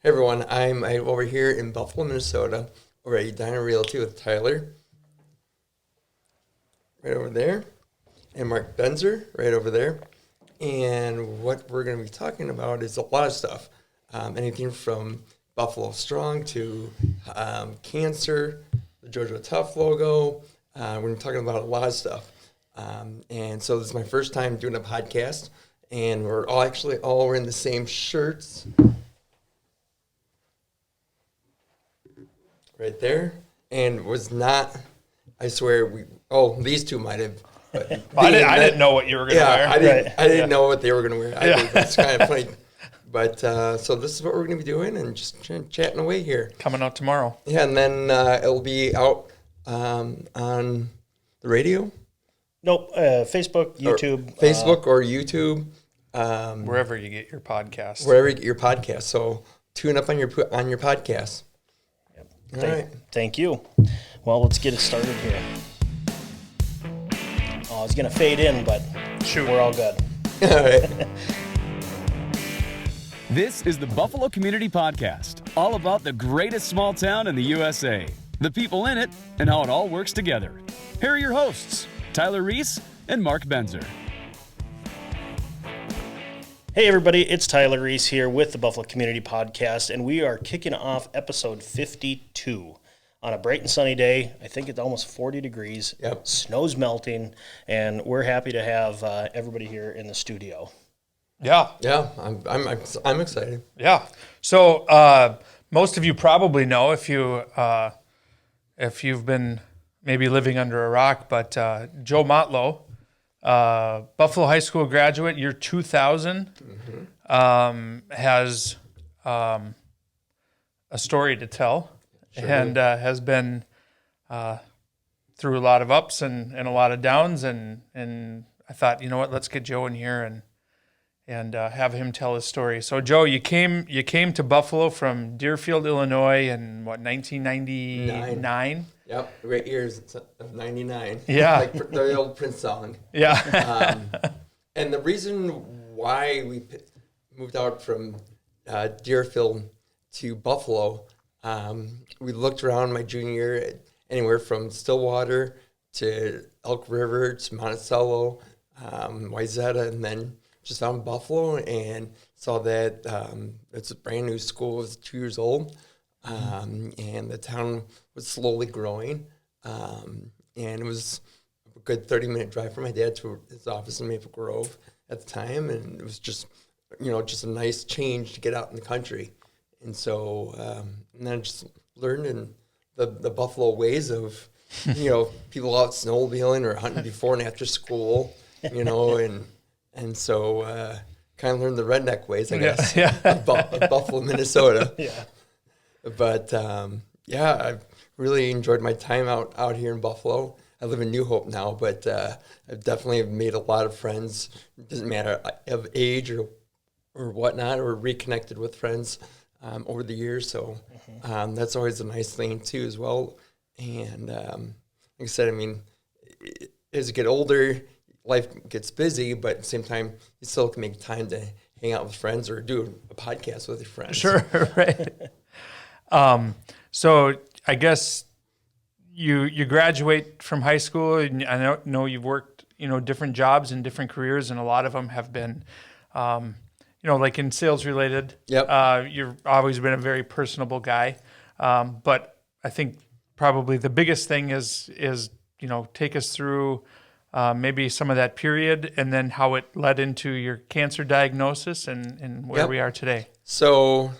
Hey everyone, I'm over here in Buffalo, Minnesota, over at Edina Realty with Tyler, right over there, and Mark Benzer, right over there. And what we're going to be talking about is a lot of stuff, anything from Buffalo Strong to cancer, the Jojo Tough logo. We're going to be talking about a lot of stuff. And so this is my first time doing a podcast, and we're all wearing the same shirts. Right there, and was not. I swear, these two might have. But I didn't know what you were going to wear. I didn't know what they were going to wear. It's kind of funny, but so this is what we're going to be doing, and just chatting away here. Coming out tomorrow. Yeah, and then it'll be out on the radio. Nope, Facebook, YouTube, or YouTube, wherever you get your podcast. Wherever you get your podcast. So tune up on your podcast. Thank you. Well, let's get it started here. Oh, it's going to fade in, but we're all good. All right. This is the Buffalo Community Podcast, all about the greatest small town in the USA, the people in it, and how it all works together. Here are your hosts, Tyler Reiss and Mark Benzer. Hey everybody, it's Tyler Reiss here with the Buffalo Community Podcast, and we are kicking off episode 52 on a bright and sunny day. I think it's almost 40 degrees. Yep. Snow's melting, and we're happy to have everybody here in the studio. Yeah. Yeah, I'm excited. Yeah. So most of you probably know if you've been maybe living under a rock, but Joe Motlow, Buffalo High School graduate, year 2000, has a story to tell, and has been through a lot of ups and a lot of downs, and I thought, you know what, let's get Joe in here and have him tell his story. So Joe, you came to Buffalo from Deerfield, Illinois in what, 1999? Yep, great years of 99. Yeah. Like the old Prince song. Yeah. And the reason why we moved out from Deerfield to Buffalo, we looked around my junior year at anywhere from Stillwater to Elk River to Monticello, Wayzata, and then just found Buffalo and saw that it's a brand new school. It was 2 years old. And the town was slowly growing, and it was a good 30-minute drive from my dad to his office in Maple Grove at the time, and it was just a nice change to get out in the country. And so and then I just learned in the Buffalo ways of people out snowmobiling or hunting before and after school, and so kind of learned the redneck ways, I guess, of Buffalo, Minnesota. Yeah. But I've really enjoyed my time out here in Buffalo. I live in New Hope now, but I've definitely made a lot of friends. It doesn't matter of age or whatnot, or reconnected with friends over the years. So that's always a nice thing too, as well. And like I said, I mean, as you get older, life gets busy, but at the same time, you still can make time to hang out with friends or do a podcast with your friends. Sure, right. So I guess you graduate from high school, and I know you've worked, different jobs and different careers, and a lot of them have been, like in sales related. Yep. You've always been a very personable guy. But I think probably the biggest thing is, take us through, maybe some of that period and then how it led into your cancer diagnosis and where we are today. So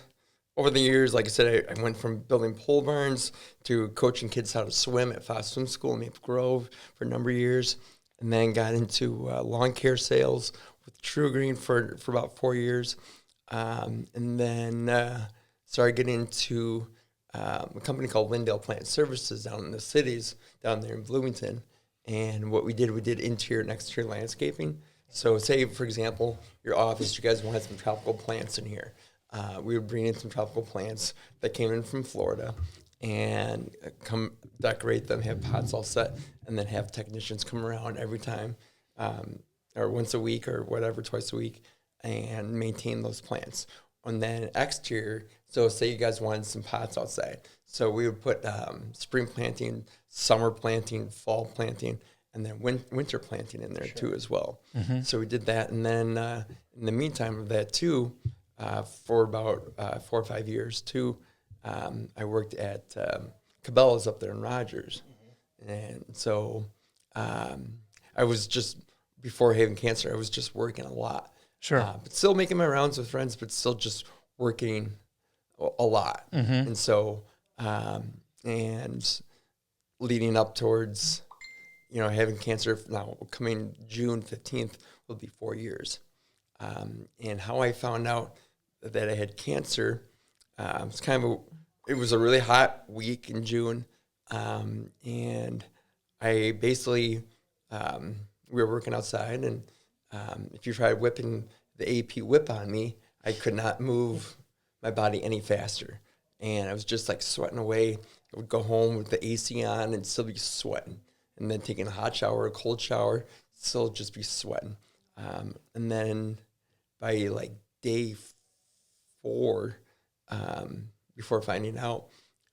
over the years, like I said, I went from building pole barns to coaching kids how to swim at Foss Swim School in Maple Grove for a number of years, and then got into lawn care sales with True Green for about 4 years, and then started getting into a company called Lindale Plant Services down in the cities, down there in Bloomington. And what we did interior and exterior landscaping. So say, for example, your office, you guys wanted some tropical plants in here. We would bring in some tropical plants that came in from Florida and come decorate them, have pots all set, and then have technicians come around every time, or once a week or whatever, twice a week, and maintain those plants. and then exterior. So say you guys wanted some pots outside. So we would put spring planting, summer planting, fall planting, and then winter planting in there too as well. So we did that. And then in the meantime of that too, for about 4 or 5 years too, I worked at Cabela's up there in Rogers. And so I was just, before having cancer, I was just working a lot. Sure. But still making my rounds with friends, but still just working a lot. And so, and leading up towards, having cancer now, coming June 15th will be 4 years. And how I found out that I had cancer, it was a really hot week in June. And I basically, we were working outside, and if you tried whipping the AP whip on me, I could not move my body any faster. And I was just like sweating away. I would go home with the AC on and still be sweating. And then taking a hot shower, a cold shower, still just be sweating. And then by like day 4, before finding out,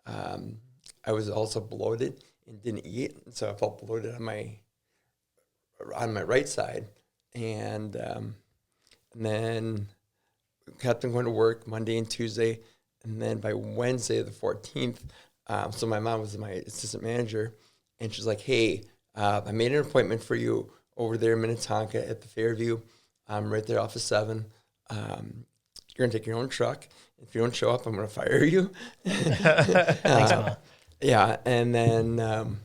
I was also bloated and didn't eat. So I felt bloated on my right side. And then kept on going to work Monday and Tuesday. And then by Wednesday, the 14th, so my mom was my assistant manager, and she's like, hey, I made an appointment for you over there in Minnetonka at the Fairview. I'm right there off of 7. You're going to take your own truck. If you don't show up, I'm going to fire you. Thanks, Ma. Yeah, and then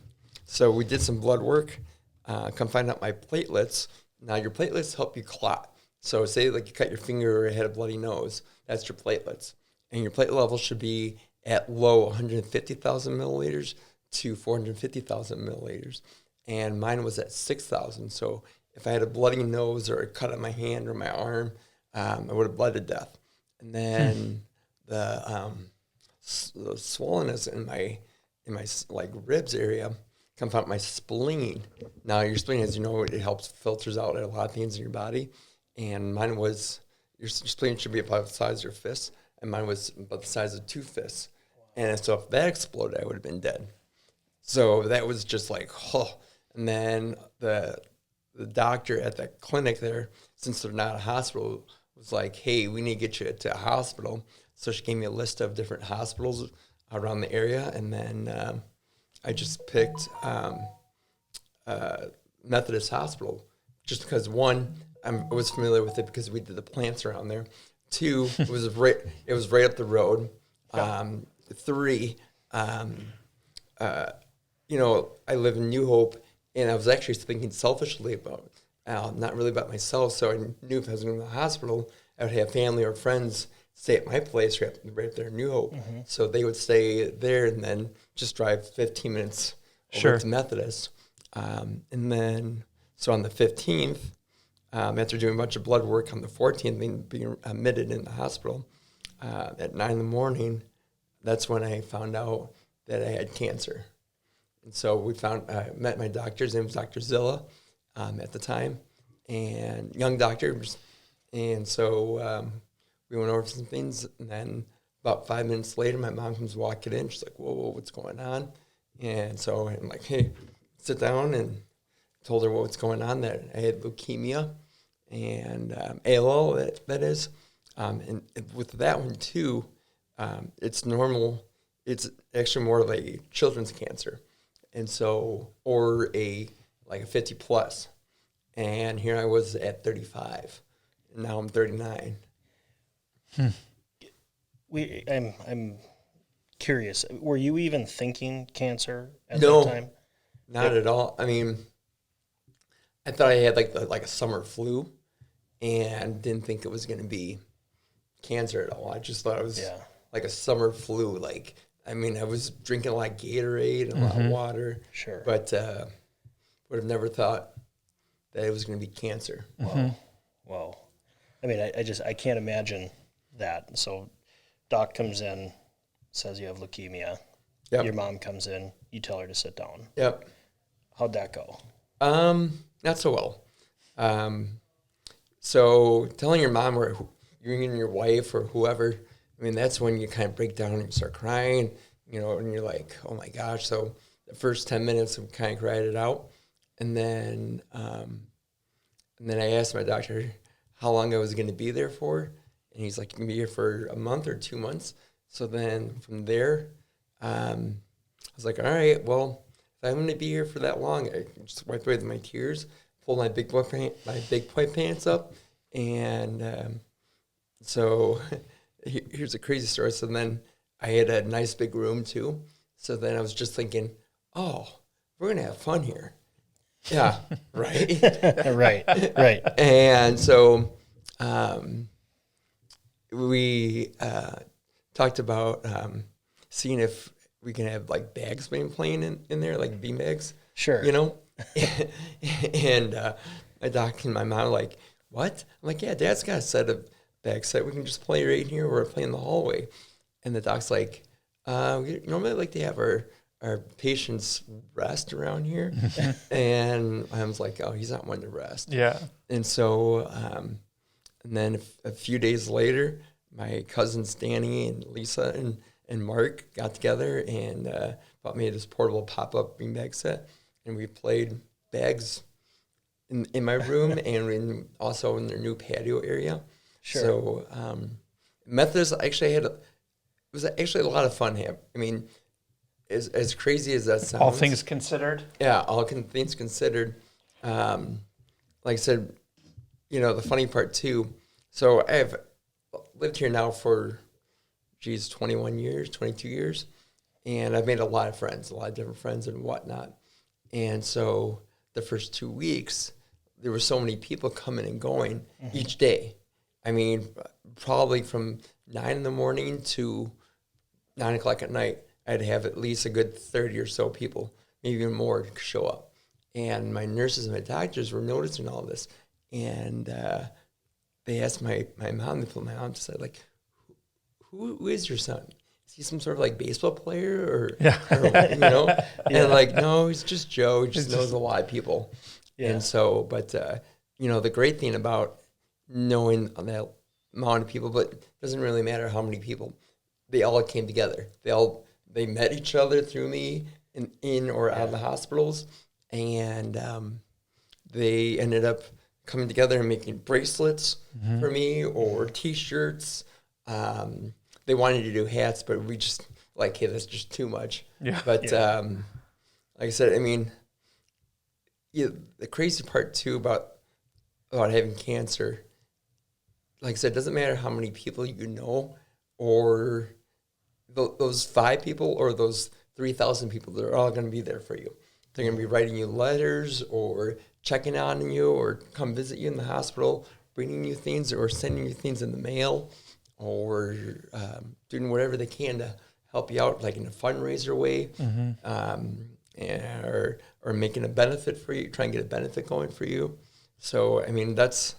so we did some blood work. Come find out my platelets. Now, your platelets help you clot. So say like you cut your finger or had a bloody nose, that's your platelets. And your platelet level should be at low 150,000 milliliters to 450,000 milliliters. And mine was at 6,000. So if I had a bloody nose or a cut on my hand or my arm, I would have bled to death. And then the swollenness in my like ribs area come out my spleen. Now your spleen, as you know, it helps filters out a lot of things in your body. And mine was, your spleen should be about the size of your fist, and mine was about the size of 2 fists. And so if that exploded, I would have been dead. So that was just like, oh. And then the doctor at the clinic there, since they're not a hospital, was like, hey, we need to get you to a hospital. So she gave me a list of different hospitals around the area. And then I just picked Methodist Hospital just because, one, I was familiar with it because we did the plants around there. 2, it was right up the road. 3, I live in New Hope, and I was actually thinking selfishly about, not really about myself. So I knew if I was going to the hospital, I would have family or friends stay at my place right there in New Hope. So they would stay there and then just drive 15 minutes over to Methodist. And then, so on the 15th, after doing a bunch of blood work on the 14th and being admitted in the hospital at 9 in the morning, that's when I found out that I had cancer. And so I met my doctor. His name was Dr. Zilla at the time, and young doctor. And so we went over some things, and then about 5 minutes later, my mom comes walking in. She's like, whoa, what's going on? And so I'm like, hey, sit down, and told her what's going on, that I had leukemia and ALL, that is. And with that one, too, it's normal. It's actually more of a children's cancer. And so, or a 50 plus. And here I was at 35. And now I'm 39. I'm curious. Were you even thinking cancer at No, that time? Not at all. I mean, I thought I had like a summer flu, and didn't think it was going to be cancer at all. I just thought it was like a summer flu. I was drinking a lot of Gatorade and a lot of water. Sure. But would have never thought that it was going to be cancer. Wow. I mean, I can't imagine that. So doc comes in, says you have leukemia. Yep. Your mom comes in, you tell her to sit down. Yep. How'd that go? Not so well. So telling your mom or and your wife or whoever, I mean, that's when you kind of break down and you start crying, you know, and you're like, oh my gosh. So the first 10 minutes, we kind of cried it out. And then I asked my doctor how long I was going to be there for. And he's like, you can be here for a month or 2 months. So then from there, I was like, all right, well, if I'm going to be here for that long, I just wiped away my tears, pulled my big boy pants up. And so here's a crazy story. So then I had a nice big room too. So then I was just thinking, oh, we're going to have fun here. Yeah, right? right. And so we talked about seeing if we can have like bags being playing in there, like bean bags. Sure. You know? And my doc and my mom were like, what? I'm like, yeah, Dad's got a set of bags set. We can just play right here or play in the hallway. And the doc's like, we normally like to have our patients rest around here. And I was like, oh, he's not one to rest. Yeah. And so, and then a few days later, my cousins Danny and Lisa and Mark got together and bought me this portable pop-up beanbag set. And we played bags in my room and also in their new patio area. Sure. So Methodist actually it was actually a lot of fun. I mean, as crazy as that sounds. All things considered. Yeah, things considered. Like I said, you know, the funny part too. So I've lived here now for, 21 years, 22 years. And I've made a lot of friends, a lot of different friends and whatnot. And so the first 2 weeks, there were so many people coming and going each day. I mean, probably from 9 in the morning to 9 o'clock at night, I'd have at least a good 30 or so people, maybe even more, show up. And my nurses and my doctors were noticing all this. And they asked my mom, my mom just said, like, who is your son? Is he some sort of like baseball player or you know? And like, no, he's just Joe. He just knows a lot of people. Yeah. And so, but, you know, the great thing about knowing that amount of people, but it doesn't really matter how many people, they all came together. They met each other through me in or out of the hospitals. And they ended up coming together and making bracelets for me or T-shirts. They wanted to do hats, but we just like, hey, that's just too much. Yeah. But like I said, I mean, the crazy part too about having cancer, like I said, it doesn't matter how many people you know or those 5 people or those 3,000 people, they're all going to be there for you. They're going to be writing you letters or checking on you or come visit you in the hospital, bringing you things or sending you things in the mail or doing whatever they can to help you out, like in a fundraiser way, or making a benefit for you, try and get a benefit going for you. So, I mean, that's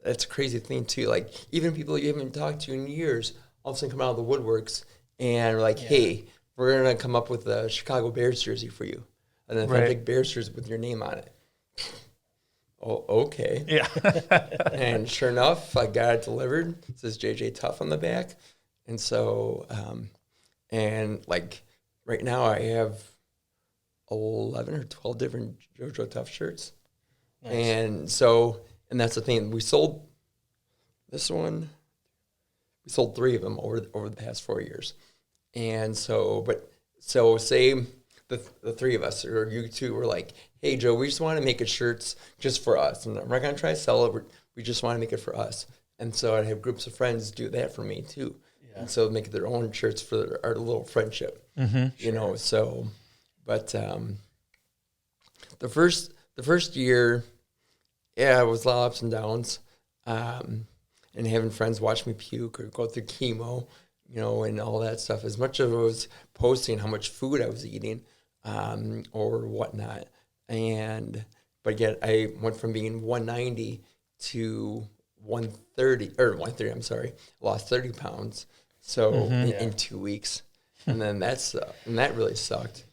a crazy thing too. Like even people you haven't talked to in years, all of a sudden come out of the woodworks and are like, hey, we're going to come up with a Chicago Bears jersey for you. An authentic Bears jersey with your name on it. Oh, okay. Yeah. And sure enough, I got it delivered. It says JJ Tough on the back. And so, and like right now I have 11 or 12 different Jojo Tough shirts. Nice. And so, and that's the thing. We sold this one. We sold 3 of them over the past 4 years. And so, say the 3 of us or you 2 were like, hey, Joe, we just want to make it shirts just for us. And we're not going to try to sell it. We just want to make it for us. And so I'd have groups of friends do that for me too. Yeah. And so make their own shirts for our little friendship, you know. So, but the first year, it was a lot of ups and downs. And having friends watch me puke or go through chemo, you know, and all that stuff. As much as I was posting how much food I was eating or whatnot. But yet I went from being 190 to 130, I'm sorry, lost 30 pounds. So in 2 weeks. And then that really sucked.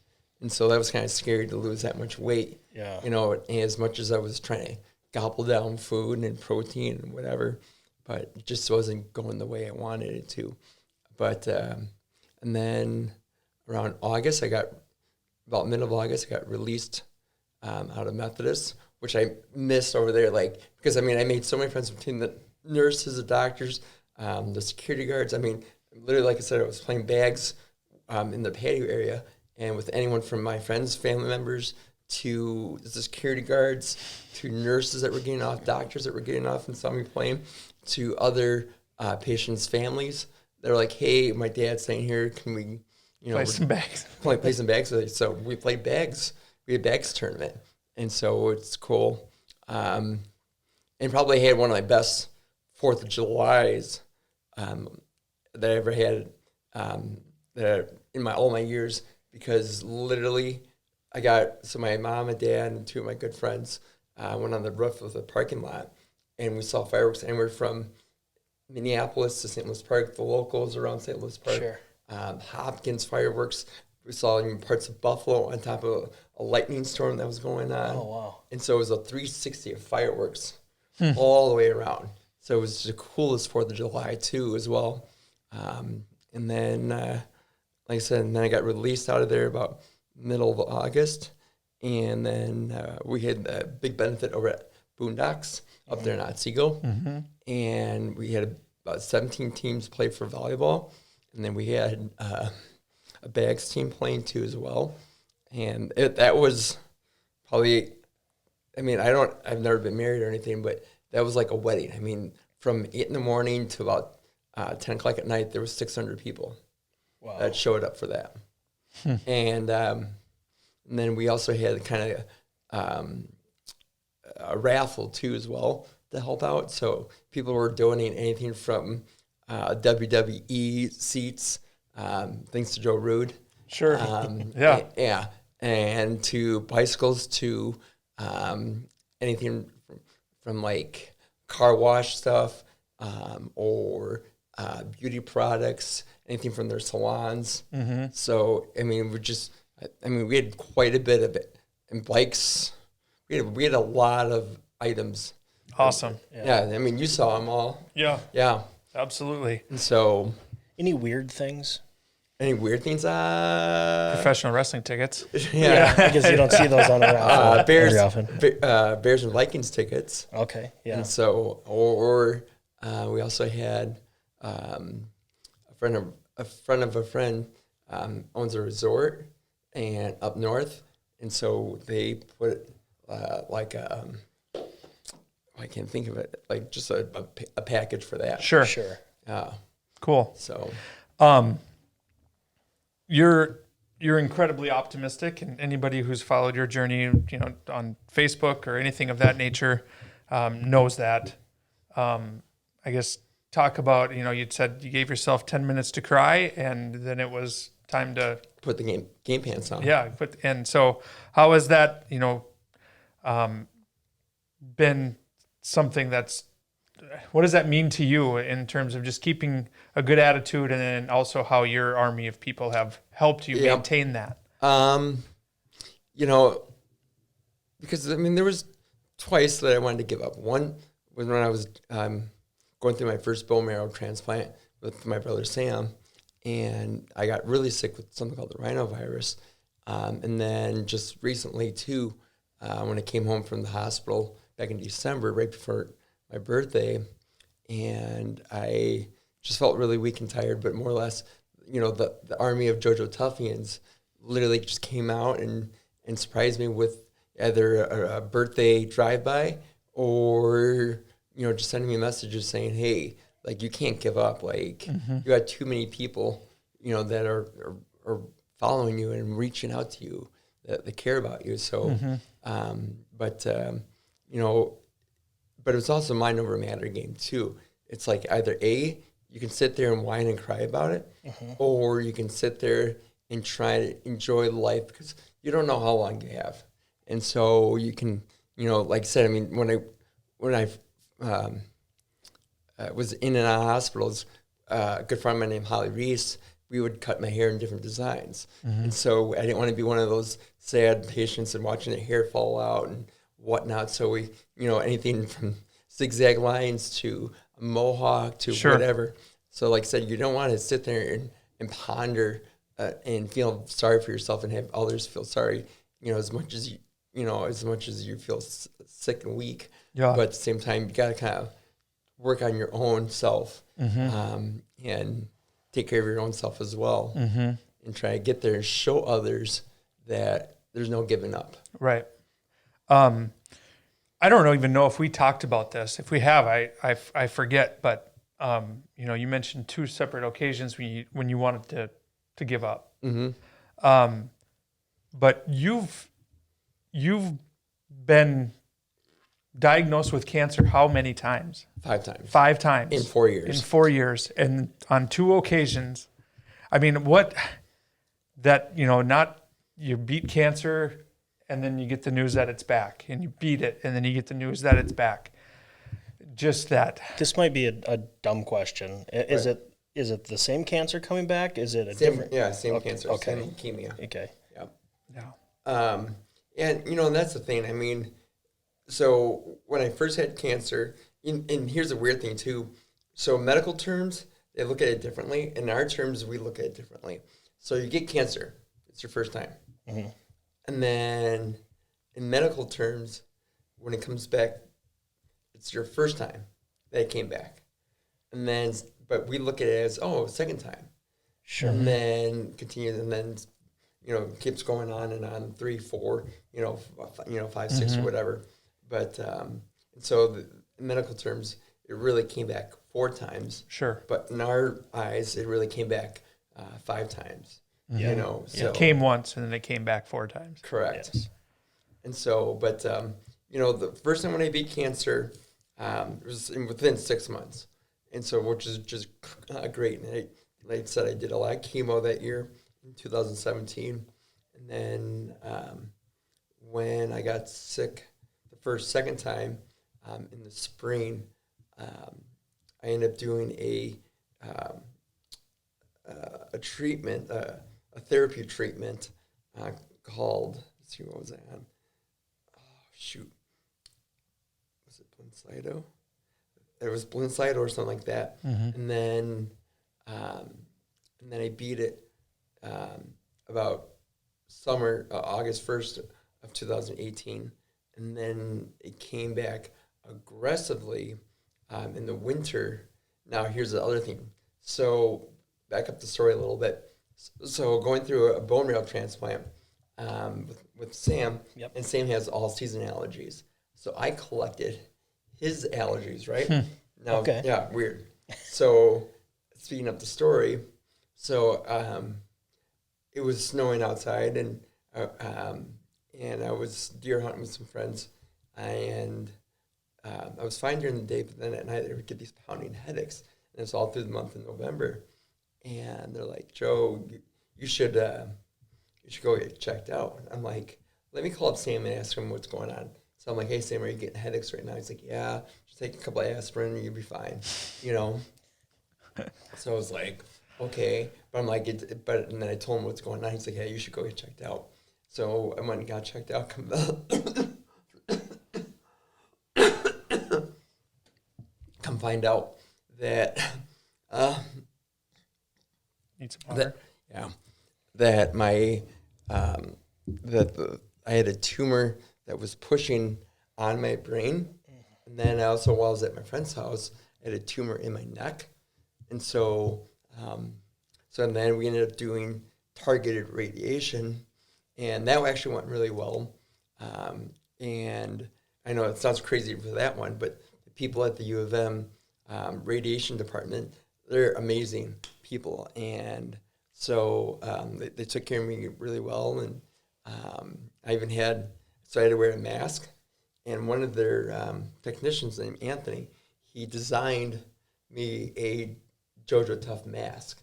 And so that was kind of scary to lose that much weight. Yeah. You know, as much as I was trying to gobble down food and protein and whatever. but it just wasn't going the way I wanted it to. But, and then around August, about middle of August, I got released out of Methodist, which I missed over there, because I made so many friends between the nurses, the doctors, the security guards. Literally, like I said, I was playing bags in the patio area, and with anyone from my friends, family members, to the security guards, to nurses that were getting off, doctors that were getting off and saw me playing, to other patients' families. They're like, hey, my dad's staying here. Can we, Play some bags. play some bags? So we played bags. We had bags tournament. And so it's cool. And probably had one of my best 4th of Julys that I ever had in all my years, because literally my mom and dad and 2 of my good friends went on the roof of the parking lot, and we saw fireworks anywhere from Minneapolis to St. Louis Park, the locals around St. Louis Park. Sure. Hopkins fireworks. We saw even parts of Buffalo on top of a lightning storm that was going on. Oh, wow. And so it was a 360 of fireworks all the way around. So it was the coolest 4th of July, too, as well. And then, like I said, I got released out of there about middle of August. And then we had a big benefit over at Boondocks up there in Otsego. Mm-hmm. And we had about 17 teams play for volleyball. And then we had a bags team playing, too, as well. And that was probably, I've never been married or anything, but that was like a wedding. From 8 in the morning to about 10 o'clock at night, there was 600 people that showed up for that. And then we also had kind of a raffle, too, as well, to help out. So people were donating anything from WWE seats, thanks to Joe Rude. Sure. Yeah. And to bicycles, to anything from like car wash stuff, or beauty products, anything from their salons. Mm-hmm. So, we had quite a bit of it. And bikes, we had a lot of items. Awesome. Yeah, you saw them all. Yeah. Yeah. Absolutely. And so... Any weird things? Any weird things? Professional wrestling tickets. Yeah. Because you don't see those on the raffle very often. Bears and Vikings tickets. Okay, yeah. And so, or we also had a friend of a friend owns a resort and up north, and so they put I can't think of it, like just a package for that. Sure. Cool. So, you're incredibly optimistic, and anybody who's followed your journey, on Facebook or anything of that nature, knows that. I guess talk about, you'd said you gave yourself 10 minutes to cry, and then it was time to put the game pants on. Yeah. And so how has that, been something what does that mean to you in terms of just keeping a good attitude, and then also how your army of people have helped you maintain that? Because there was twice that I wanted to give up. One was when I was going through my first bone marrow transplant with my brother Sam, and I got really sick with something called the rhinovirus. And then just recently too, when I came home from the hospital back in December, right before my birthday, and I just felt really weak and tired, but more or less, the army of Jojo Tuffians literally just came out and surprised me with either a birthday drive-by or, just sending me messages saying, hey, you can't give up. You got too many people, that are following you and reaching out to you that care about you. So, but it's also mind over matter game too. It's like either A, you can sit there and whine and cry about it, or you can sit there and try to enjoy life, because you don't know how long you have. And so you can, like I said, when I was in and out of hospitals, a good friend of mine named Holly Reiss, we would cut my hair in different designs. And so I didn't want to be one of those sad patients and watching the hair fall out and whatnot. So we, anything from zigzag lines to a mohawk to Sure. whatever. So like I said, you don't want to sit there and ponder and feel sorry for yourself and have others feel sorry, as much as you feel sick and weak. Yeah. But at the same time, you got to kind of work on your own self and take care of your own self as well, and try to get there and show others that there's no giving up. Right. I don't even know if we talked about this. If we have, I forget. But you mentioned 2 separate occasions when you wanted to give up. But you've been diagnosed with cancer how many times? 5 times. 5 times. In 4 years. In 4 years. And on 2 occasions. I mean, not you beat cancer and then you get the news that it's back. And you beat it and then you get the news that it's back. Just that. This might be a dumb question. Is it the same cancer coming back? Is it a Same, different? yeah, same Okay, cancer, okay. same leukemia. Okay. Yep. Yeah. And that's the thing. I mean, so when I first had cancer, and here's a weird thing too. So medical terms, they look at it differently. In our terms, we look at it differently. So you get cancer, it's your first time. And then in medical terms, when it comes back, it's your first time that it came back. And then, but we look at it as, second time. Sure. And then continue, and then, keeps going on and on, 3, 4, 5, 6 or whatever. But, and so in medical terms, it really came back 4 times. Sure. But in our eyes, it really came back 5 times. So It came once and then it came back 4 times. correct. Yes. And so, but, the first time when I beat cancer, it was within 6 months. And so, which is just great. And like I said, I did a lot of chemo that year in 2017. And then when I got sick the second time in the spring, I ended up doing a treatment, a therapy treatment called, let's see, what was I on? Oh, shoot. Was it Blincyto? It was Blincyto or something like that. And then I beat it about summer, August 1st of 2018. And then it came back aggressively in the winter. Now, here's the other thing. So, back up the story a little bit. So, going through a bone marrow transplant with Sam, and Sam has all-season allergies. So, I collected his allergies, right? Now, Okay. Yeah, weird. So, speeding up the story, so it was snowing outside, and I was deer hunting with some friends, and I was fine during the day, but then at night I would get these pounding headaches, and it's all through the month of November. And they're like, Joe, you should go get checked out. And I'm like, let me call up Sam and ask him what's going on. So I'm like, hey, Sam, are you getting headaches right now? He's like, yeah, just take a couple of aspirin and you'll be fine, So I was like, okay. But I'm like, and then I told him what's going on. He's like, hey, you should go get checked out. So I went and got checked out. Come find out that Need some water. that my I had a tumor that was pushing on my brain, and then I also, while I was at my friend's house, I had a tumor in my neck, and so and then we ended up doing targeted radiation, and that actually went really well. And I know it sounds crazy for that one, but the people at the U of M radiation department, they're amazing people, and so they took care of me really well, and I even had I had to wear a mask, and one of their technicians named Anthony, he designed me a Jojo Tough mask,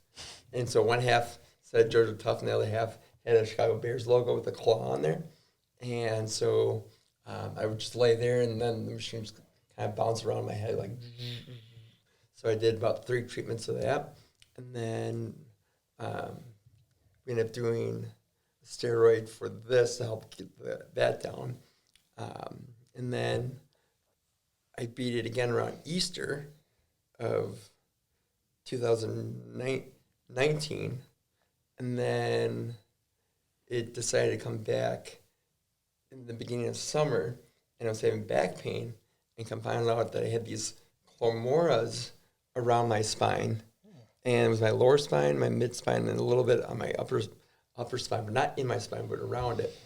and so one half said Jojo Tough, and the other half had a Chicago Bears logo with a claw on there, and so I would just lay there, and then the machine just kind of bounced around my head like. So I did about 3 treatments of that, and then we ended up doing a steroid for this to help get that down. And then I beat it again around Easter, of 2019, and then it decided to come back in the beginning of summer, and I was having back pain, and come find out that I had these clamoras around my spine, and it was my lower spine, my mid spine, and a little bit on my upper spine, but not in my spine, but around it.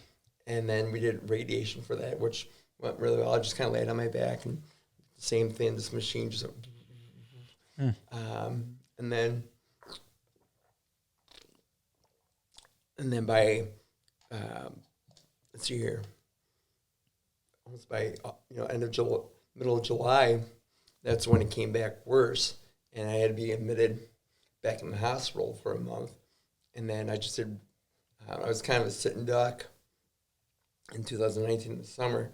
And then we did radiation for that, which went really well. I just kind of laid on my back, and same thing. This machine just, and then by let's see here, almost by end of July, middle of July, that's when it came back worse, and I had to be admitted back in the hospital for a month. And then I just did. I was kind of a sitting duck in 2019 in the summer,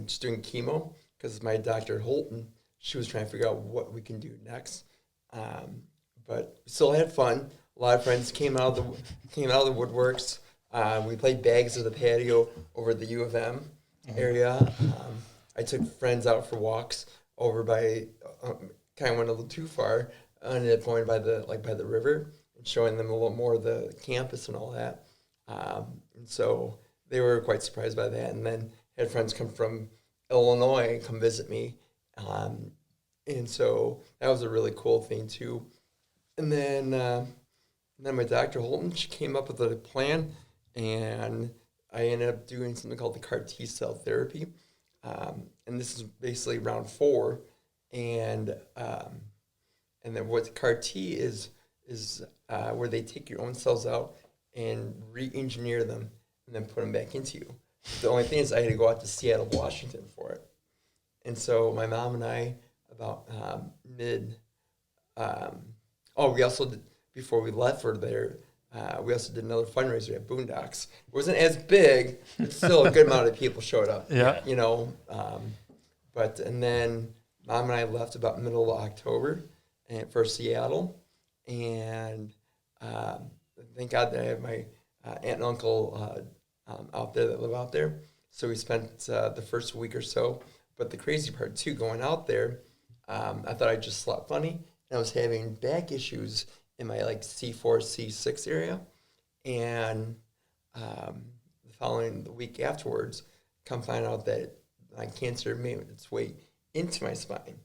just doing chemo because my doctor Holton, she was trying to figure out what we can do next. But we still had fun. A lot of friends came out of the woodworks. We played bags of the patio over the U of M area. I took friends out for walks over by, kind of went a little too far, and at point by the river, and showing them a little more of the campus and all that. And so they were quite surprised by that. And then had friends come from Illinois come visit me. And so that was a really cool thing too. And then my Dr. Holton, she came up with a plan, and I ended up doing something called the CAR T cell therapy. And this is basically round 4. And then what CAR T is where they take your own cells out and re-engineer them and then put them back into you. The only thing is I had to go out to Seattle, Washington for it. And so my mom and I, about we also did, before we left for there, we also did another fundraiser at Boondocks. It wasn't as big, but still a good amount of people showed up. Yeah. And then Mom and I left about middle of October for Seattle. And thank God that I have my aunt and uncle out there that live out there. So we spent the first week or so. But the crazy part, too, going out there, I thought I just slept funny. And I was having back issues in my C4, C6 area. And the week afterwards, come find out that my cancer made its way into my spine.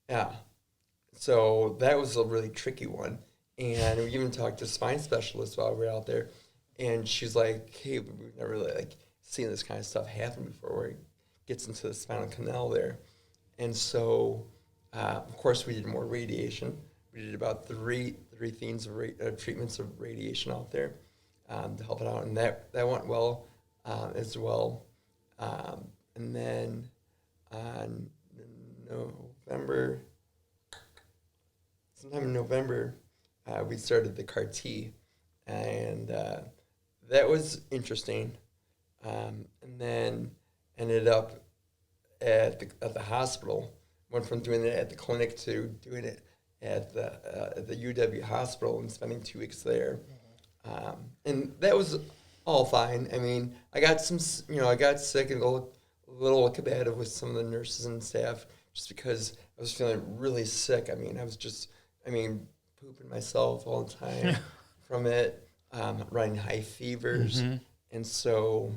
Yeah. So that was a really tricky one. And we even talked to a spine specialist while we were out there. And she's like, hey, we've never really seen this kind of stuff happen before where it gets into the spinal canal there. And so, of course, we did more radiation. We did about three themes of treatments of radiation out there to help it out. And that went well as well. And then on sometime in November, we started the CAR T, and that was interesting. And then ended up at the hospital. Went from doing it at the clinic to doing it at the UW hospital and spending 2 weeks there. And that was all fine. I mean, I got sick and a little combative with some of the nurses and staff just because I was feeling really sick. I mean, pooping myself all the time from it, running high fevers. Mm-hmm. And so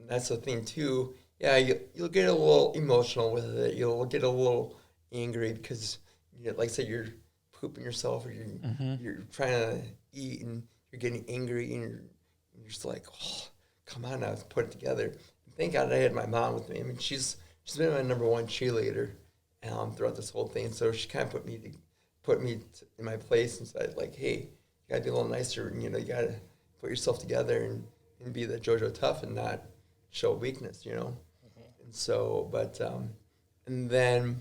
that's the thing, too. Yeah, you'll get a little emotional with it. You'll get a little angry because, like I said, you're pooping yourself or you're trying to eat and you're getting angry and you're just like, oh, come on now, let's put it together. Thank God I had my mom with me. I mean, she's been my number one cheerleader throughout this whole thing. So she kind of put me in my place and said, hey, you got to be a little nicer. And, you got to put yourself together and be the Jojo tough and not show weakness, Mm-hmm. And so, and then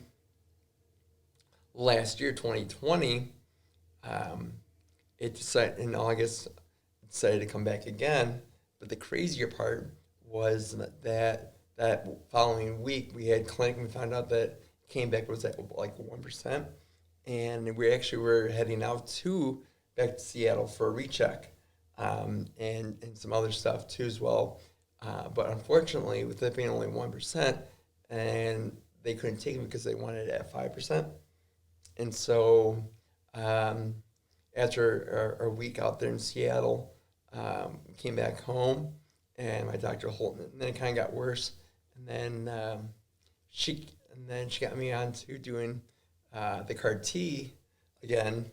last year, 2020, it decided in August, decided to come back again. But the crazier part was that following week we had clinic and we found out that came back was at 1%. And we actually were heading out back to Seattle for a recheck and some other stuff too as well. But unfortunately, with it being only 1%, and they couldn't take me because they wanted it at 5%. And so after our week out there in Seattle, came back home, and my doctor Holton, and then it kind of got worse. And then she got me on to doing the CAR T again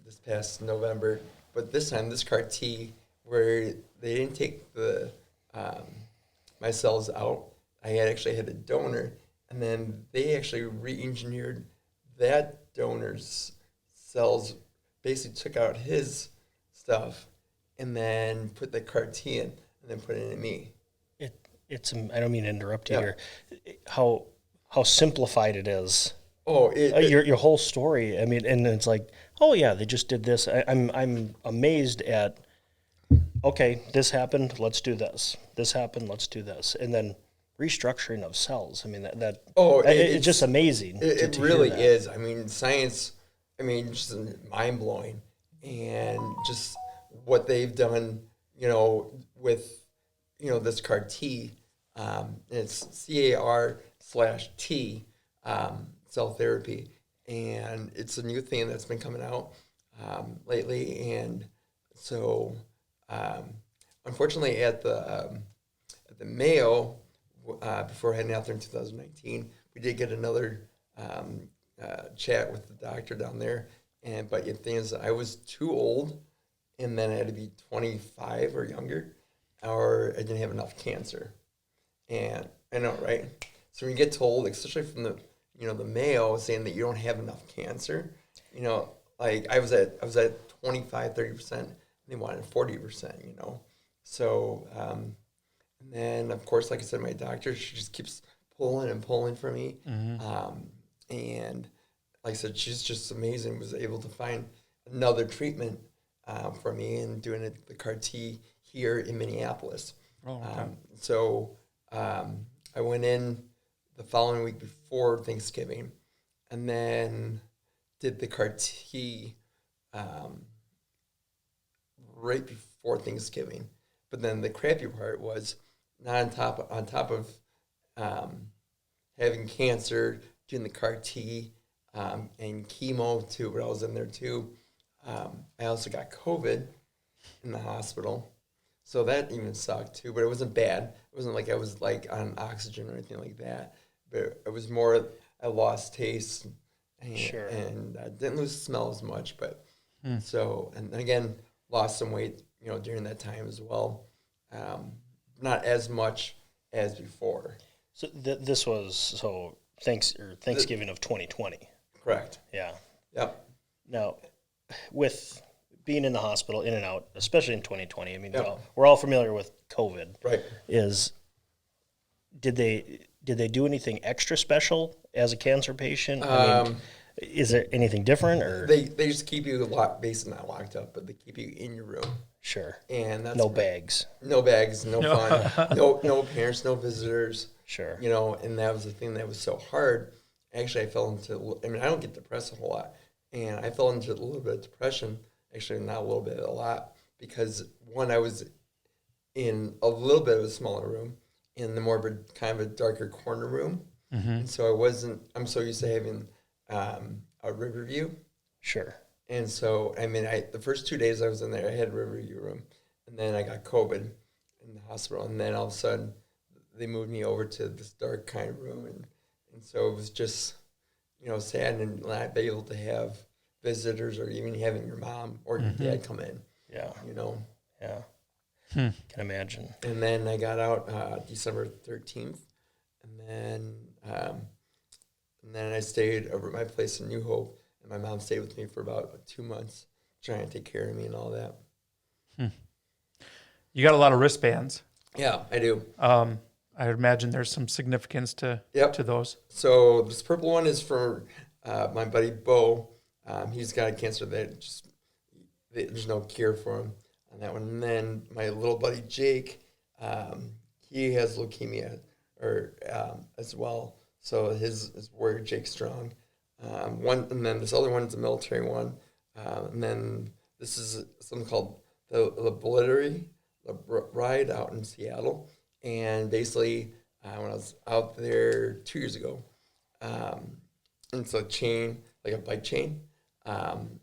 this past November. But this time, this CAR T, where they didn't take the my cells out, I actually had a donor, and then they actually re-engineered that donor's cells, basically took out his stuff, and then put the CAR T in, and then put it in me. It's I don't mean to interrupt you here. How simplified it is. Oh, your whole story. I mean, and it's like, oh yeah, they just did this. I'm amazed at. Okay, this happened. Let's do this. This happened. Let's do this, and then restructuring of cells. I mean it's just amazing. It really is. I mean, science. I mean, just mind blowing, and just what they've done. With this CAR T. It's CAR/T cell therapy, and it's a new thing that's been coming out lately. And so, unfortunately, at the Mayo, before heading out there in 2019, we did get another chat with the doctor down there. But the thing is, I was too old, and then I had to be 25 or younger, or I didn't have enough cancer. And I know, right? So when you get told, especially from the Mayo, saying that you don't have enough cancer, like I was at 25, 30%, and they wanted 40%, So, and then of course, like I said, my doctor, she just keeps pulling and pulling for me. Mm-hmm. And like I said, she's just amazing, was able to find another treatment for me, and doing the CAR T here in Minneapolis. Oh, okay. So I went in the following week before Thanksgiving, and then did the CAR T right before Thanksgiving. But then the crappy part was not on top of having cancer, doing the CAR T and chemo too, but I was in there too. I also got COVID in the hospital. So that even sucked too, but it wasn't bad. It wasn't like I was like on oxygen or anything like that. But it was more, I lost taste and I didn't lose smell as much. But so, and then again, lost some weight, during that time as well. Not as much as before. So this was Thanksgiving of 2020. Correct. Yeah. Yep. Now, with being in the hospital, in and out, especially in 2020, I mean, we're all familiar with COVID. Right. Did they do anything extra special as a cancer patient? I mean, is there anything different, or they just keep you basically not locked up, but they keep you in your room. Sure. And that's no bags, no fun, no parents, no visitors. Sure. And that was the thing that was so hard. Actually, I fell into. I mean, I don't get depressed a whole lot, and I fell into a little bit of depression. Actually, not a little bit, a lot, because one, I was in a little bit of a smaller room, in the more of a kind of a darker corner room, and so I'm so used to having a river view. Sure. And so, I mean, the first 2 days I was in there, I had a river view room, and then I got COVID in the hospital, and then all of a sudden they moved me over to this dark kind of room, and so it was just, sad, and not be able to have visitors or even having your mom or your dad come in. Yeah. Yeah. Can imagine. And then I got out December 13th, and then I stayed over at my place in New Hope, and my mom stayed with me for about 2 months, trying to take care of me and all that. You got a lot of wristbands. Yeah, I do. I would imagine there's some significance to those. So this purple one is for my buddy Bo. He's got cancer that there's no cure for him on that one. And then my little buddy Jake, he has leukemia as well. So his is Warrior Jake Strong. And then this other one is a military one. And then this is something called the Ride out in Seattle. And basically, when I was out there 2 years ago. And it's a chain, like a bike chain.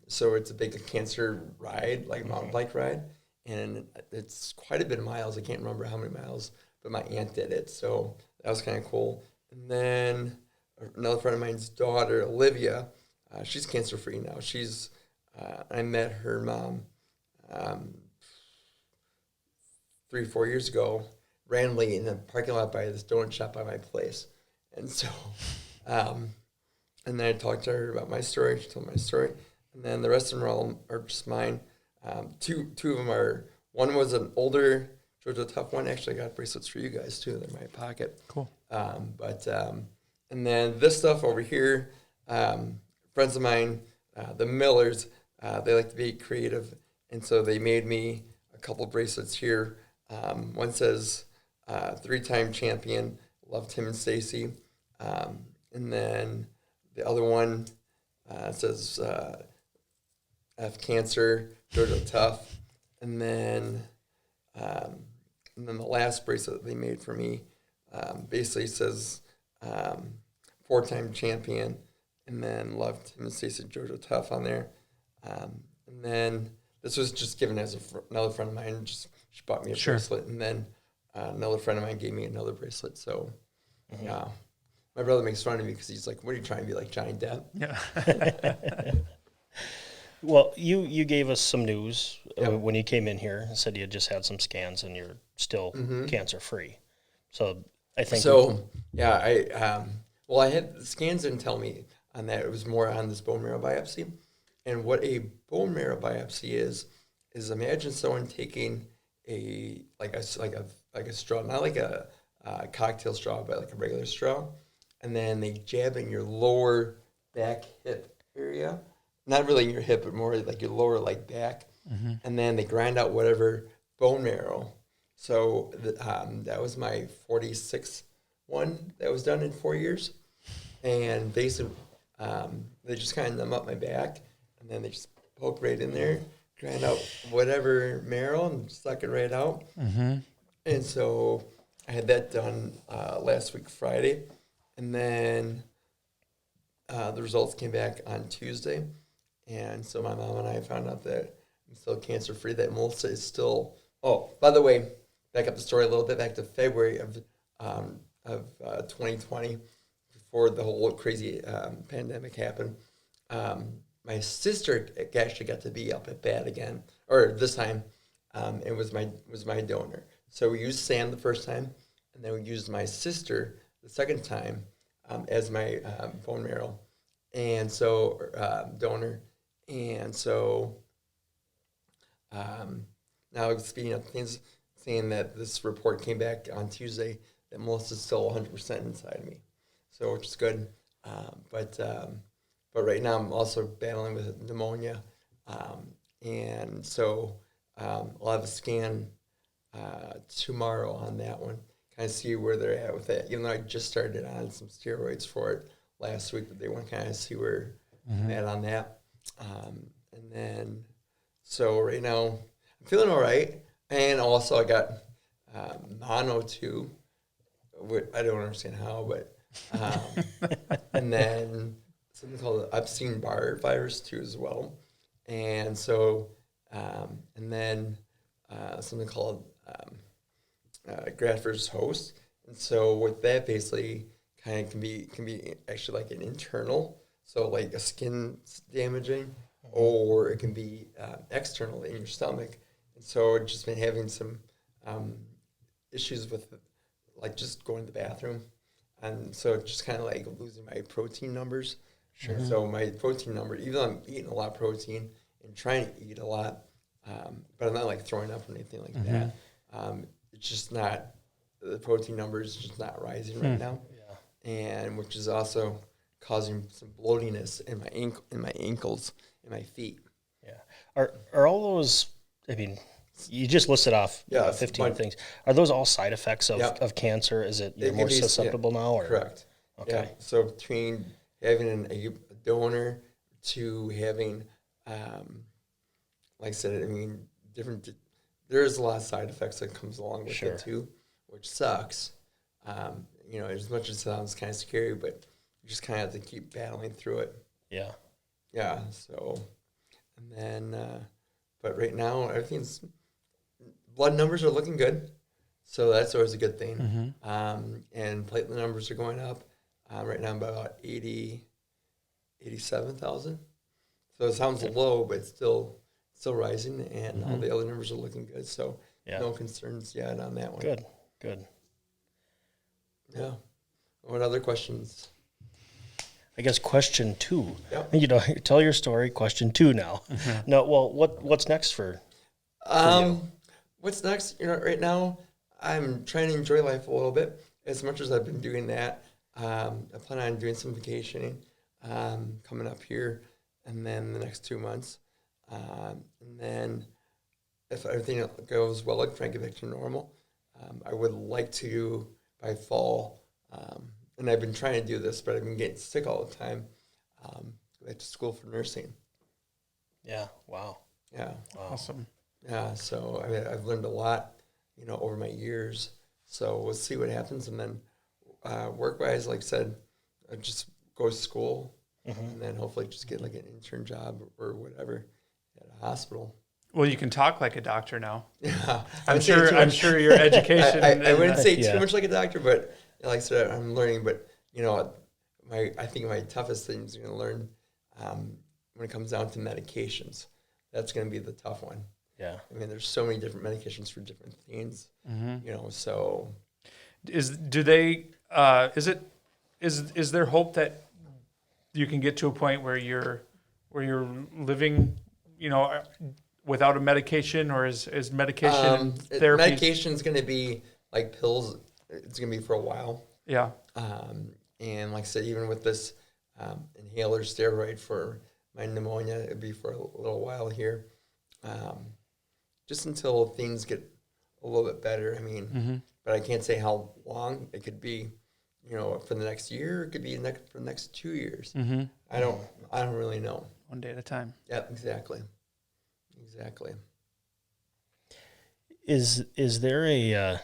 So it's a big cancer ride, like a mountain bike ride. And it's quite a bit of miles. I can't remember how many miles, but my aunt did it. So that was kind of cool. And then another friend of mine's daughter, Olivia, she's cancer-free now. I met her mom 3-4 years ago, randomly in the parking lot by this donut shop by my place. And so, and then I talked to her about my story. She told my story. And then the rest of them are just mine. Two of them are, one was an older Jojo Tough one. Actually, I got bracelets for you guys too. They're in my pocket. Cool. And then this stuff over here, friends of mine, the Millers, they like to be creative. And so they made me a couple bracelets here. One says 3-time champion, love Tim and Stacy. And then the other one says F cancer, Jojo Tough. And then the last bracelet they made for me basically says 4-time champion, and then love Tim and Stacy, Jojo Tough on there. And then this was just given as another friend of mine. She bought me a bracelet, and then another friend of mine gave me another bracelet. So, yeah, my brother makes fun of me because he's like, "What are you trying to be like, Johnny Depp?" Yeah. Well, you gave us some news when you came in here and said you had just had some scans and you're still cancer-free. So I think... I had the scans didn't tell me on that. It was more on this bone marrow biopsy. And what a bone marrow biopsy is imagine someone taking a straw, not like a cocktail straw, but like a regular straw, and then they jab in your lower back hip area. Not really in your hip, but more like your lower back. And then they grind out whatever bone marrow. So that was my 46th one that was done in 4 years. And basically, they just kind of numb up my back, and then they just poke right in there, grind out whatever marrow, and suck it right out. And so I had that done last week, Friday. And then the results came back on Tuesday. And so my mom and I found out that I'm still cancer-free, that Melissa is still... Oh, by the way, back up the story a little bit, back to February of 2020, before the whole crazy pandemic happened. My sister actually got to be up at bat again, or this time, and was my donor. So we used Sam the first time, and then we used my sister the second time as my bone marrow, and so donor. And so now speaking of things, saying that this report came back on Tuesday that Melissa's still 100% inside of me, so which is good. But right now I'm also battling with pneumonia, and so I'll have a scan tomorrow on that one, kind of see where they're at with that. Even though I just started on some steroids for it last week, but they want to kind of see where I'm at on that. And then, so right now I'm feeling all right. And also I got mono too. I don't understand how, but and then something called the Epstein-Barr virus too as well. And so, and then something called graft versus host. And so with that, basically, kind of can be actually like an internal, so like a skin damaging, or it can be external in your stomach. And so I've just been having some issues with like just going to the bathroom, and so just kind of like losing my protein numbers. Sure. So my protein number, even though I'm eating a lot of protein and trying to eat a lot, but I'm not like throwing up or anything like that. It's just not, the protein number is just not rising right now. Yeah. And which is also causing some bloatiness in my ankles and my feet. Yeah. Are all those, I mean, you just listed off 15 things. Are those all side effects of cancer? Is it you're more susceptible now? Or? Correct. Okay. Yeah. So between having a donor to having, like I said, I mean, there's a lot of side effects that comes along with it too, which sucks. You know, as much as it sounds kind of scary, but you just kind of have to keep battling through it. Yeah. Yeah. So, and then, but right now blood numbers are looking good. So that's always a good thing. And platelet numbers are going up. Right now I'm about 87,000. So it sounds low, but it's still rising, and all the other numbers are looking good. So no concerns yet on that one. Good. Yeah. What other questions? I guess question 2. Yep. You know, tell your story. Question 2 now. No, well, what's next for you? What's next? You know, right now I'm trying to enjoy life a little bit. As much as I've been doing that, I plan on doing some vacationing coming up here, and then the next 2 months, and then if everything goes well, like try and get back to normal. I would like to by fall, and I've been trying to do this, but I've been getting sick all the time. Go back to school for nursing. Yeah. Wow. Yeah. Awesome. Yeah. So I mean, I've learned a lot, you know, over my years. So we'll see what happens, and then work-wise, like I said, I just go to school, and then hopefully just get like an intern job or whatever at a hospital. Well, you can talk like a doctor now. Yeah, I'm sure your education. I wouldn't say too much like a doctor, but like I said, I'm learning. But you know, I think my toughest thing is going to learn when it comes down to medications. That's going to be the tough one. Yeah. I mean, there's so many different medications for different things. You know, so Is there hope that you can get to a point where you're living, you know, without a medication, or is medication therapy? Medication is going to be like pills. It's going to be for a while. Yeah. And like I said, even with this inhaler steroid for my pneumonia, it'd be for a little while here, just until things get a little bit better. I mean, but I can't say how long. It could be, you know, for the next year. It could be for the next 2 years. I don't really know. One day at a time. Yeah, exactly. Is there a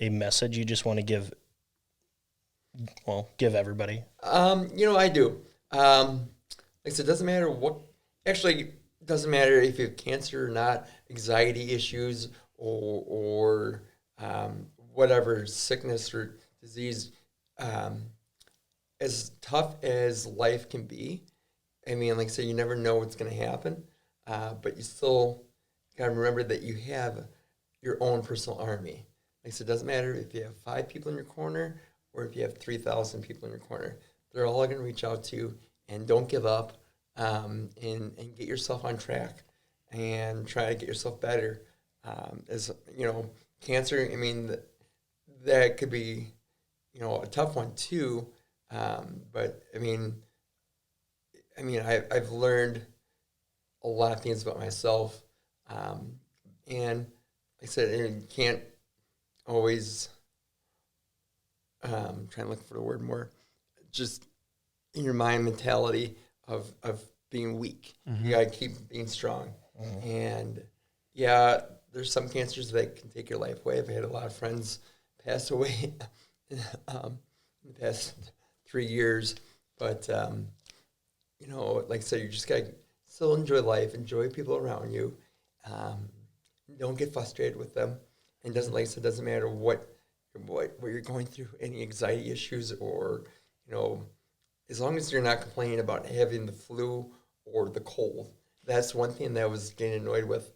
message you just want to give everybody? You know, I do. Like I said, it doesn't matter it doesn't matter if you have cancer or not, anxiety issues or whatever sickness or disease. As tough as life can be, I mean, like I said, you never know what's going to happen, but you still got to remember that you have your own personal army. Like I said, it doesn't matter if you have 5 people in your corner or if you have 3,000 people in your corner. They're all going to reach out to you, and don't give up, and get yourself on track and try to get yourself better. As you know, cancer, I mean, that could be, you know, a tough one too. But I mean, I've learned a lot of things about myself, and like I said, you can't always trying to look for the word more, just in your mind mentality of being weak. You gotta keep being strong. And yeah, there's some cancers that can take your life away. I've had a lot of friends pass away in the past 3 years, but you know, like I said, you just gotta still enjoy life, enjoy people around you. Don't get frustrated with them. And like I said, doesn't matter what you're going through, any anxiety issues, or you know, as long as you're not complaining about having the flu or the cold. That's one thing that I was getting annoyed with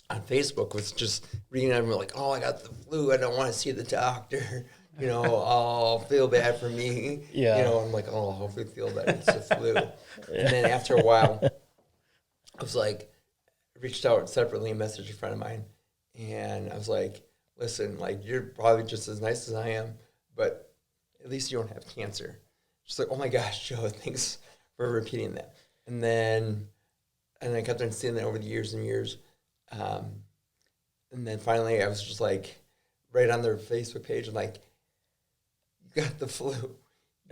on Facebook, was just reading everyone like, oh, I got the flu, I don't want to see the doctor. You know, I'll feel bad for me. Yeah. You know, I'm like, oh, I'll hopefully feel better. It's the flu. And then after a while, I was like, reached out separately and messaged a friend of mine. And I was like, listen, like, you're probably just as nice as I am, but at least you don't have cancer. She's like, oh my gosh, Joe, thanks for repeating that. And I kept on seeing that over the years and years. And then finally I was just like, right on their Facebook page, I'm like, you got the flu.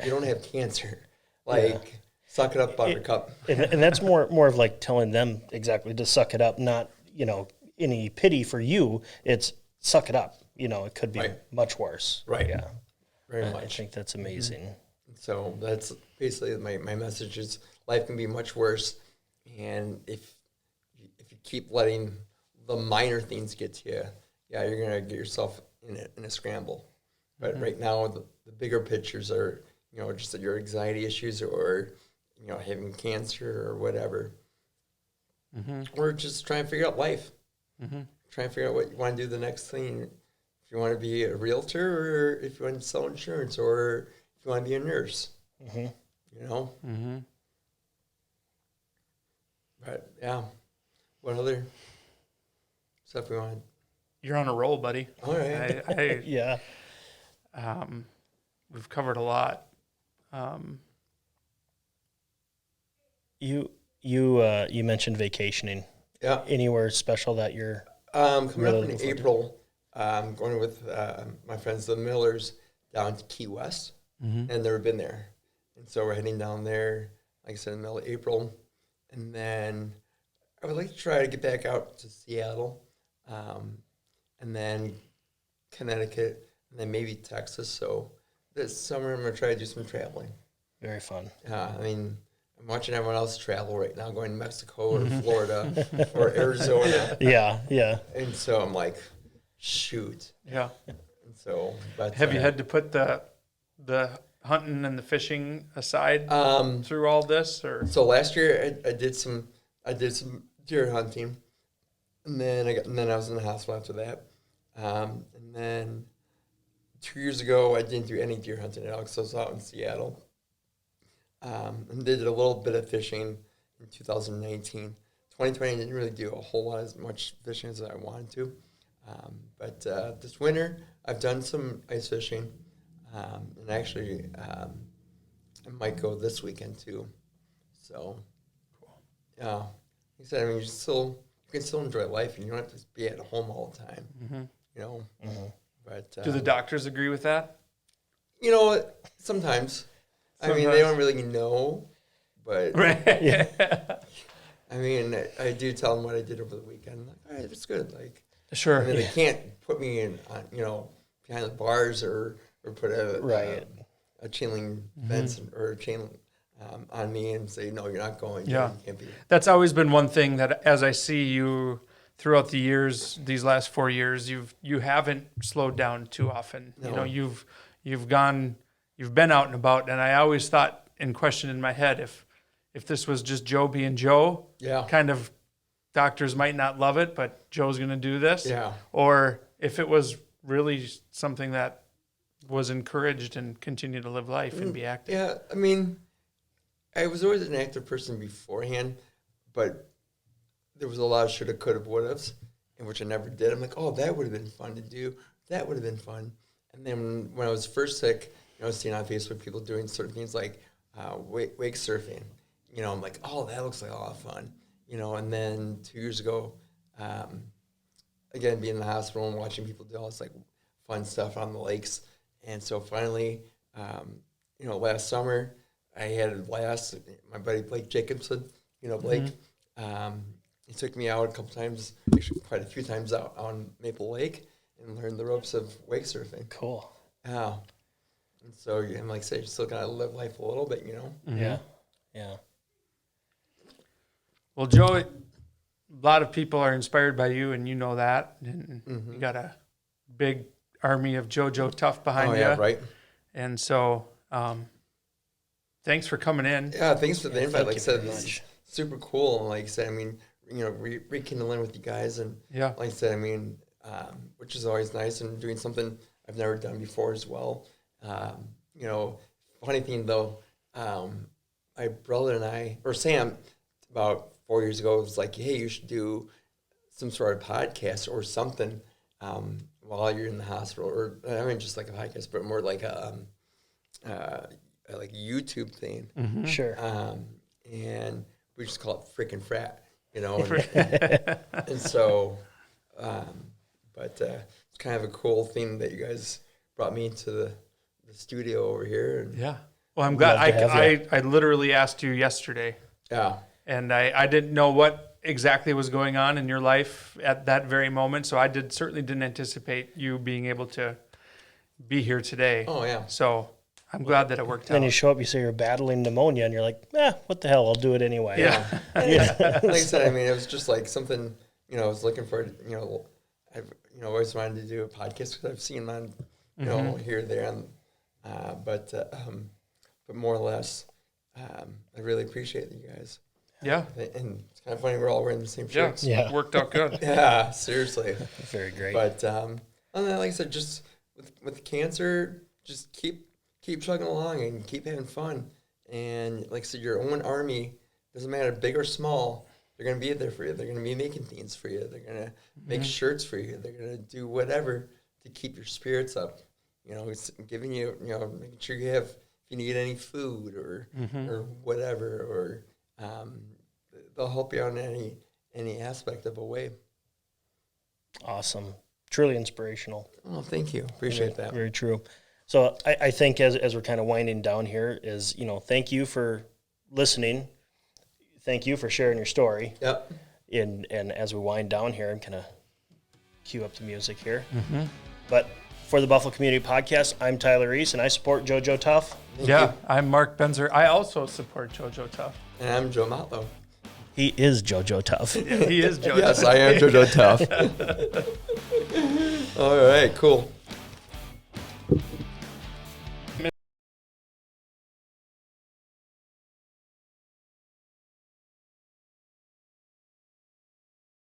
You don't have cancer. Like, suck it up, buttercup. And that's more of like telling them exactly to suck it up, not, you know, any pity for you. It's suck it up. it could be Right. much worse. Right. Yeah. very I much. think that's amazing. So that's basically my message is life can be much worse. And if you keep letting the minor things get to you, yeah, you're going to get yourself in a scramble. But right now, the bigger pictures are, just that your anxiety issues or, having cancer or whatever. Or just trying to figure out life. Trying to figure out what you want to do the next thing. If you want to be a realtor or if you want to sell insurance or if you want to be a nurse. But, yeah. What other stuff we want? You're on a roll, buddy. All right. Yeah. We've covered a lot. You mentioned vacationing. Yeah. Anywhere special that you're Coming really up in looking forward to? April, I'm going with my friends, the Millers, down to Key West. And never been there. And so we're heading down there, like I said, in the middle of April. And then I would like to try to get back out to Seattle, and then Connecticut, and then maybe Texas. So this summer I'm going to try to do some traveling. very fun. I mean, I'm watching everyone else travel right now, going to Mexico or Florida or Arizona. Yeah. And so I'm like, shoot. Yeah. And so, but Have you had to put the hunting and the fishing aside through all this, or? So last year I did some deer hunting, and then I was in the hospital after that, and then 2 years ago I didn't do any deer hunting at all because I was out in Seattle, and did a little bit of fishing in 2019. 2020 I didn't really do a whole lot as much fishing as I wanted to, but this winter I've done some ice fishing, and actually I might go this weekend too. So, yeah, like I said, I mean, you can still enjoy life, and you don't have to be at home all the time. But Do the doctors agree with that? sometimes. I mean, they don't really know, but Right. I mean, I do tell them what I did over the weekend. Like, all right, it's good. Like, Sure. I mean, they can't put me in, behind the bars or put Right. a chain link fence or a chain link on me and say, no, you're not going. Yeah. You can't be. That's always been one thing that, as I see you throughout the years, these last 4 years, you haven't slowed down too often. No. You've been out and about, and I always thought and questioned in my head if this was just Joe being Joe, Yeah. kind of doctors might not love it, but Joe's going to do this, Yeah. or if it was really something that was encouraged and continue to live life and be active. Yeah, I mean, I was always an active person beforehand, but there was a lot of shoulda, coulda, wouldas, in which I never did. I'm like, oh, that would have been fun to do. That would have been fun. And then when I was first sick, I was seeing on Facebook people doing certain things like wake surfing. I'm like, oh, that looks like a lot of fun. And then 2 years ago, again, being in the hospital and watching people do all this like fun stuff on the lakes. And so finally, last summer, I had a blast. My buddy Blake Jacobson, Blake, he took me out a couple times, actually quite a few times out on Maple Lake and learned the ropes of wake surfing. Cool. Yeah. And so, and like I said, you still got to live life a little bit, Yeah. Well, Joe, a lot of people are inspired by you, and you know that. And you got a big army of Jojo Tough behind you. Oh, yeah, right. And so, thanks for coming in. Yeah, thanks for the invite. thank Like I you said, very this is much. super cool. And like I said, I mean, rekindling with you guys. And Yeah. like I said, I mean, which is always nice, and doing something I've never done before as well. Funny thing though, my brother and I, or Sam, about 4 years ago, was like, hey, you should do some sort of podcast or something while you're in the hospital, or I mean, just like a podcast, but more like a YouTube thing. Sure. And we just call it freaking frat, and so, but it's kind of a cool thing that you guys brought me into the studio over here. And Yeah. Well, I'm glad. Love to have I literally asked you yesterday, yeah, and I didn't know what exactly was going on in your life at that very moment. So I certainly didn't anticipate you being able to be here today. Oh, yeah. So I'm glad that it worked Then out. you show up, you say you're battling pneumonia, and you're like, what the hell? I'll do it anyway. Yeah. Like I said, I mean, it was just like something, I was looking for, I've, always wanted to do a podcast because I've seen them on, here, there, and, but more or less, I really appreciate you guys. Yeah. And it's kind of funny, we're all wearing the same Yeah. shirts. Yeah. Worked out good. Yeah, seriously. Very great. But, and then, like I said, just with cancer, just keep chugging along and keep having fun. And like I said, your own army, doesn't matter big or small, they're going to be there for you. They're going to be making things for you. They're going to make shirts for you. They're going to do whatever to keep your spirits up. It's giving you, making sure you have, if you need any food or whatever, or they'll help you out in any aspect of a way. Awesome. Truly inspirational. Oh, thank you. Appreciate that. Very true. So I think as we're kind of winding down here is, thank you for listening. Thank you for sharing your story. Yep. And as we wind down here, I'm going to cue up the music here. But for the Buffalo Community Podcast, I'm Tyler Reiss, and I support Jojo Tough. Yeah. I'm Mark Benzer. I also support Jojo Tough. And I'm Joe Matlow. He is Jojo Tough. He is Jojo. Yes, I am Jojo Tough. All right, cool.